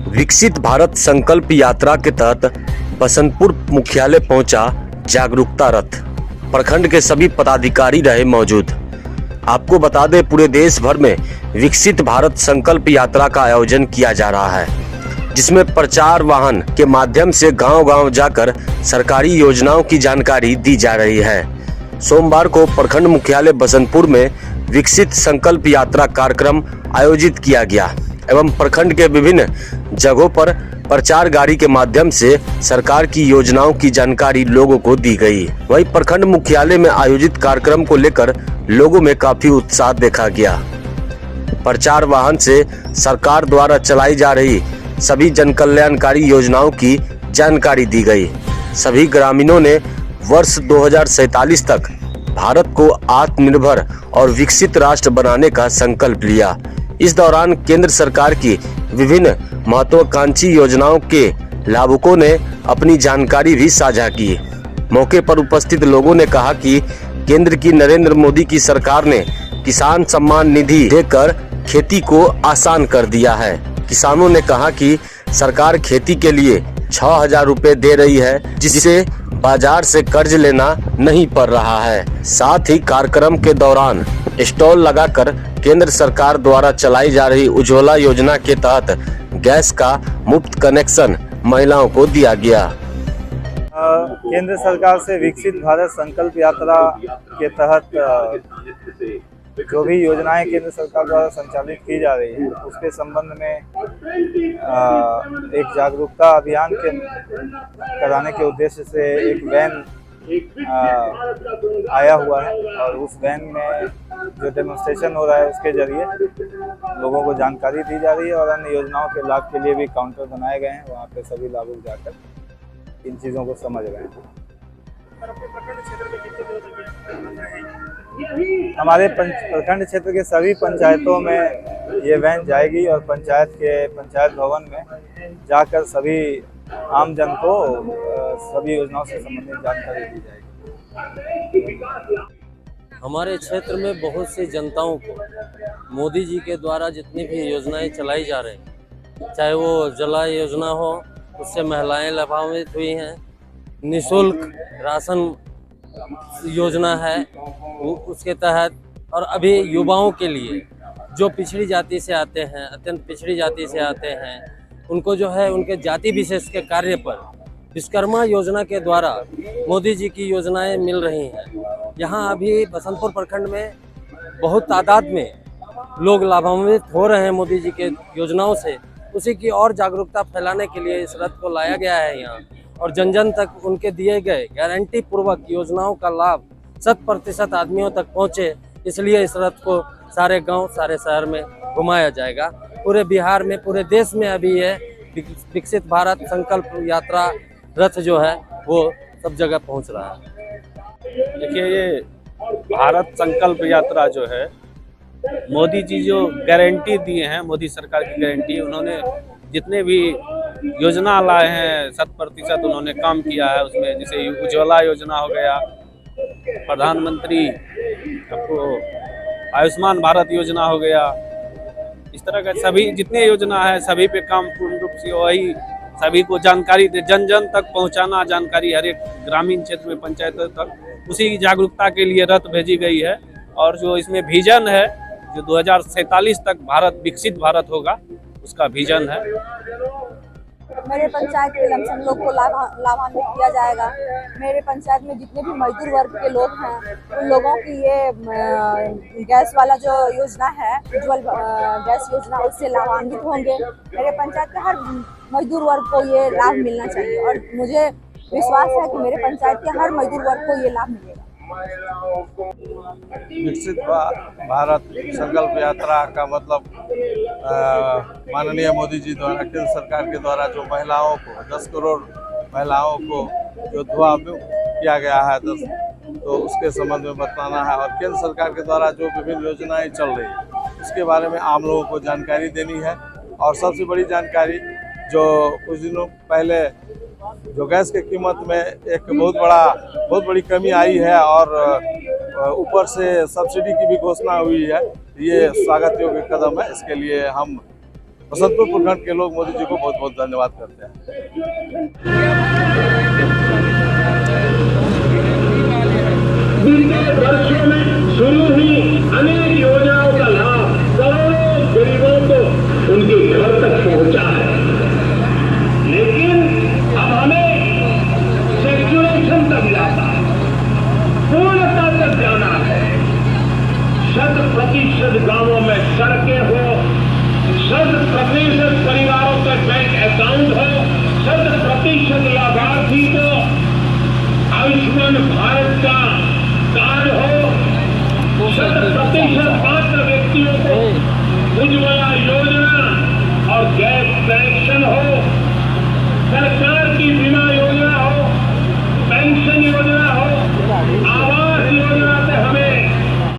विकसित भारत संकल्प यात्रा के तहत बसंतपुर मुख्यालय पहुंचा जागरूकता रथ। प्रखंड के सभी पदाधिकारी रहे मौजूद। आपको बता दें, पूरे देश भर में विकसित भारत संकल्प यात्रा का आयोजन किया जा रहा है, जिसमें प्रचार वाहन के माध्यम से गांव-गांव जाकर सरकारी योजनाओं की जानकारी दी जा रही है। सोमवार को प्रखंड मुख्यालय बसंतपुर में विकसित संकल्प यात्रा कार्यक्रम आयोजित किया गया एवं प्रखंड के विभिन्न जगहों पर प्रचार गाड़ी के माध्यम से सरकार की योजनाओं की जानकारी लोगों को दी गई। वहीं प्रखंड मुख्यालय में आयोजित कार्यक्रम को लेकर लोगों में काफी उत्साह देखा गया। प्रचार वाहन से सरकार द्वारा चलाई जा रही सभी जनकल्याणकारी योजनाओं की जानकारी दी गई। सभी ग्रामीणों ने वर्ष 2047 तक भारत को आत्मनिर्भर और विकसित राष्ट्र बनाने का संकल्प लिया। इस दौरान केंद्र सरकार की विभिन्न महत्वाकांक्षी योजनाओं के लाभुकों ने अपनी जानकारी भी साझा की। मौके पर उपस्थित लोगों ने कहा कि केंद्र की नरेंद्र मोदी की सरकार ने किसान सम्मान निधि देकर खेती को आसान कर दिया है। किसानों ने कहा कि सरकार खेती के लिए 6,000 रुपए दे रही है, जिससे बाजार से कर्ज लेना नहीं पड़ रहा है। साथ ही कार्यक्रम के दौरान स्टॉल लगाकर केंद्र सरकार द्वारा चलाई जा रही उज्ज्वला योजना के तहत गैस का मुफ्त कनेक्शन महिलाओं को दिया गया। केंद्र सरकार से विकसित भारत संकल्प यात्रा के तहत जो भी योजनाएं केंद्र सरकार द्वारा संचालित की जा रही है, उसके संबंध में एक जागरूकता अभियान के कराने के उद्देश्य से एक वैन आया हुआ है और उस वैन में जो डेमोन्स्ट्रेशन हो रहा है उसके जरिए लोगों को जानकारी दी जा रही है और अन्य योजनाओं के लाभ के लिए भी काउंटर बनाए गए हैं। वहाँ पे सभी लाभुक जाकर इन चीज़ों को समझ रहे हैं। हमारे प्रखंड क्षेत्र के सभी पंचायतों में ये वैन जाएगी और पंचायत भवन में जाकर सभी आम जन को सभी योजनाओं से संबंधित जानकारी दी जाएगी। हमारे क्षेत्र में बहुत सी जनताओं को मोदी जी के द्वारा जितनी भी योजनाएं चलाई जा रही हैं, चाहे वो उज्ज्वला योजना हो, उससे महिलाएं लाभान्वित हुई हैं। निःशुल्क राशन योजना है उसके तहत, और अभी युवाओं के लिए जो पिछड़ी जाति से आते हैं, अत्यंत पिछड़ी जाति से आते हैं, उनको जो है उनके जाति विशेष के कार्य पर विश्वकर्मा योजना के द्वारा मोदी जी की योजनाएं मिल रही हैं। यहाँ अभी बसंतपुर प्रखंड में बहुत तादाद में लोग लाभान्वित हो रहे हैं मोदी जी के योजनाओं से। उसी की और जागरूकता फैलाने के लिए इस रथ को लाया गया है यहाँ, और जन जन तक उनके दिए गए गारंटी पूर्वक योजनाओं का लाभ 100% आदमियों तक पहुँचे, इसलिए इस रथ को सारे गाँव सारे शहर में घुमाया जाएगा। पूरे बिहार में, पूरे देश में अभी ये विकसित भारत संकल्प यात्रा रथ जो है वो सब जगह पहुंच रहा है। देखिए, ये भारत संकल्प यात्रा जो है, मोदी जी जो गारंटी दिए हैं, मोदी सरकार की गारंटी, उन्होंने जितने भी योजना लाए हैं 100% उन्होंने काम किया है उसमें। जैसे उज्ज्वला योजना हो गया, प्रधानमंत्री आपको आयुष्मान भारत योजना हो गया, इस तरह का सभी जितने योजना है सभी पे काम पूर्ण रूप से वही सभी को जानकारी दे, जन जन तक पहुंचाना जानकारी हर एक ग्रामीण क्षेत्र में पंचायतों तक। उसी की जागरूकता के लिए रथ भेजी गई है। और जो इसमें विजन है, जो 2047 तक भारत विकसित भारत होगा, उसका विजन है। मेरे पंचायत के लमसम लोग को लाभान्वित किया जाएगा। मेरे पंचायत में जितने भी मजदूर वर्ग के लोग हैं, उन लोगों की ये गैस वाला जो योजना है, उज्ज्वल गैस योजना, उससे लाभान्वित होंगे। मेरे पंचायत के हर मजदूर वर्ग को ये लाभ मिलना चाहिए और मुझे विश्वास है कि मेरे पंचायत के हर मजदूर वर्ग को ये लाभ मिलेगा। विकसित भारत संकल्प यात्रा का मतलब माननीय मोदी जी द्वारा, केंद्र सरकार के द्वारा जो महिलाओं को 10 करोड़ महिलाओं को जो दुआ किया गया है, तो उसके संबंध में बताना है। और केंद्र सरकार के द्वारा जो विभिन्न योजनाएं चल रही है उसके बारे में आम लोगों को जानकारी देनी है। और सबसे बड़ी जानकारी, जो कुछ दिनों पहले जो गैस की कीमत में एक बहुत बड़ी कमी आई है और ऊपर से सब्सिडी की भी घोषणा हुई है, ये स्वागत योग्य कदम है। इसके लिए हम बसंतपुर प्रखंड के लोग मोदी जी को बहुत बहुत धन्यवाद करते हैं। बीते वर्षों में शुरू हुई अनेक योजनाओं का लाभ करोड़ों गरीबों को उनके घर तक पहुंचा है, लेकिन अब हमें सेचुरेशन तक जाना है, पूर्णता तक जाना है। 100% गांवों में सड़कें हो, 100% परिवारों का बैंक अकाउंट हो, 100% लाभार्थी को आयुष्मान भारत का कार्ड हो, 100% पात्र व्यक्तियों को उज्ज्वला योजना और गैस कनेक्शन हो, सरकार की बीमा